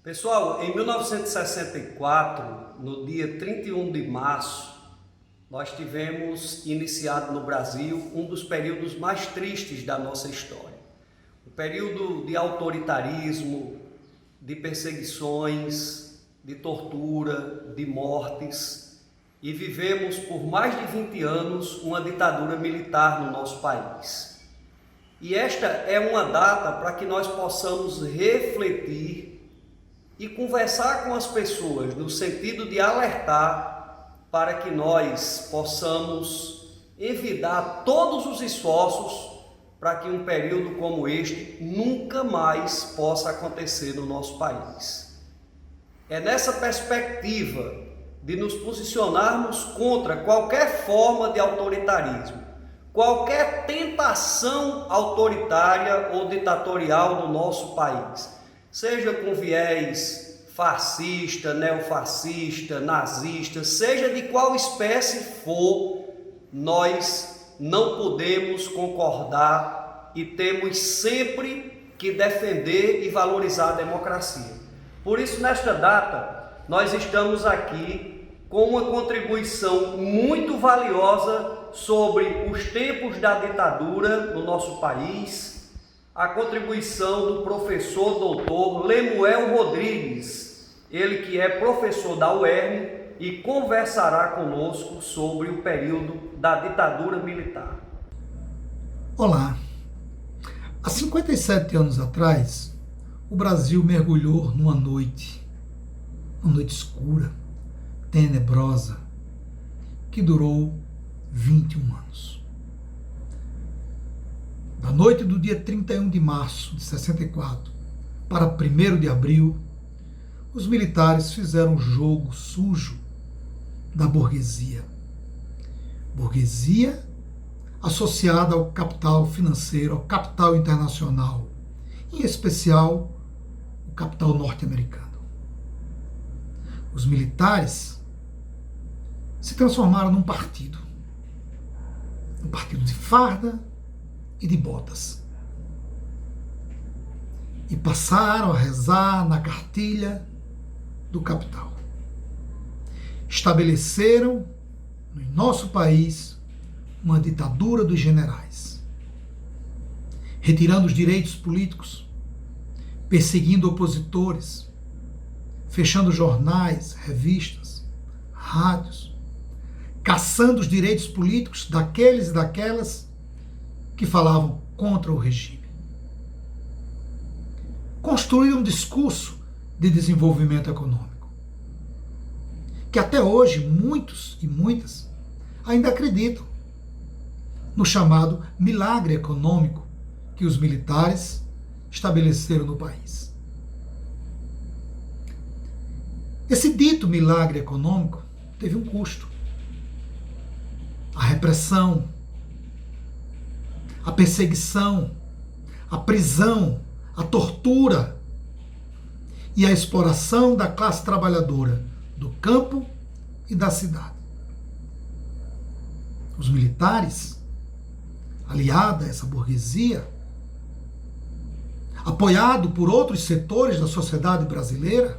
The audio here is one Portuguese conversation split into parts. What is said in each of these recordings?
Pessoal, em 1964, no dia 31 de março, nós tivemos iniciado no Brasil um dos períodos mais tristes da nossa história. Um período de autoritarismo, de perseguições, de tortura, de mortes, e vivemos por mais de 20 anos uma ditadura militar no nosso país. E esta é uma data para que nós possamos refletir e conversar com as pessoas no sentido de alertar para que nós possamos envidar todos os esforços para que um período como este nunca mais possa acontecer no nosso país. É nessa perspectiva de nos posicionarmos contra qualquer forma de autoritarismo, qualquer tentação autoritária ou ditatorial no nosso país, seja com viés fascista, neofascista, nazista, seja de qual espécie for, nós não podemos concordar e temos sempre que defender e valorizar a democracia. Por isso, nesta data, nós estamos aqui com uma contribuição muito valiosa sobre os tempos da ditadura no nosso país, a contribuição do professor doutor Lemuel Rodrigues, ele que é professor da UERN e conversará conosco sobre o período da ditadura militar. Olá! Há 57 anos atrás, o Brasil mergulhou numa noite escura, tenebrosa, que durou 21 anos. Da noite do dia 31 de março de 64 para 1º de abril, os militares fizeram um jogo sujo da burguesia. Burguesia associada ao capital financeiro, ao capital internacional, em especial o capital norte-americano. Os militares se transformaram num partido de farda e de botas, e passaram a rezar na cartilha do capital. Estabeleceram no nosso país uma ditadura dos generais, retirando os direitos políticos, perseguindo opositores, fechando jornais, revistas, rádios, caçando os direitos políticos daqueles e daquelas que falavam contra o regime. Construíram um discurso de desenvolvimento econômico, que até hoje muitos e muitas ainda acreditam no chamado milagre econômico que os militares estabeleceram no país. Esse dito milagre econômico teve um custo. A repressão, a perseguição, a prisão, a tortura e a exploração da classe trabalhadora do campo e da cidade. Os militares, aliados a essa burguesia, apoiado por outros setores da sociedade brasileira,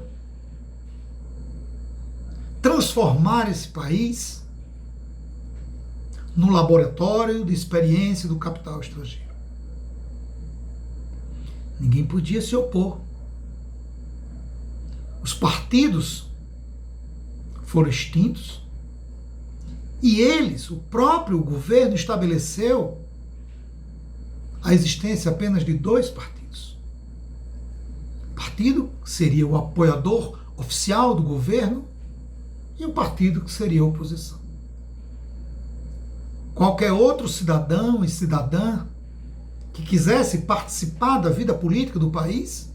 transformaram esse país no laboratório de experiência do capital estrangeiro. Ninguém podia se opor. Os partidos foram extintos e eles, o próprio governo, estabeleceu a existência apenas de 2 partidos. O partido que seria o apoiador oficial do governo e o partido que seria a oposição. Qualquer outro cidadão e cidadã que quisesse participar da vida política do país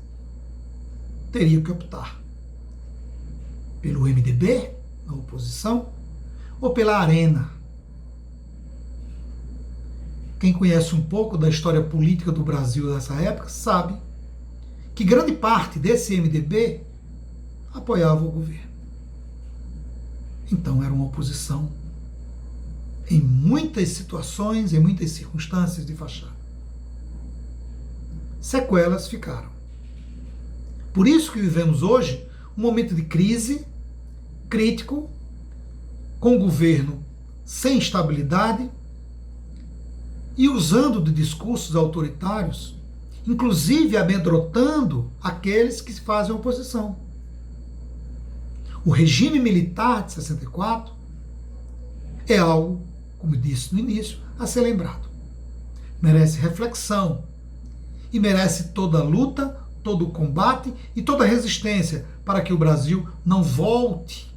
teria que optar pelo MDB, na oposição, ou pela Arena. Quem conhece um pouco da história política do Brasil nessa época sabe que grande parte desse MDB apoiava o governo. Então era uma oposição em muitas situações, em muitas circunstâncias de fachada. Sequelas ficaram. Por isso que vivemos hoje um momento de crise, crítico, com o governo sem estabilidade e usando de discursos autoritários, inclusive amedrontando aqueles que se fazem oposição. O regime militar de 64 é algo, como disse no início, a ser lembrado. Merece reflexão e merece toda a luta, todo o combate e toda a resistência para que o Brasil não volte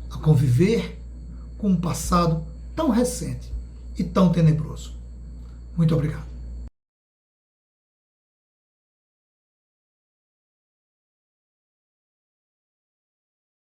a conviver com um passado tão recente e tão tenebroso. Muito obrigado.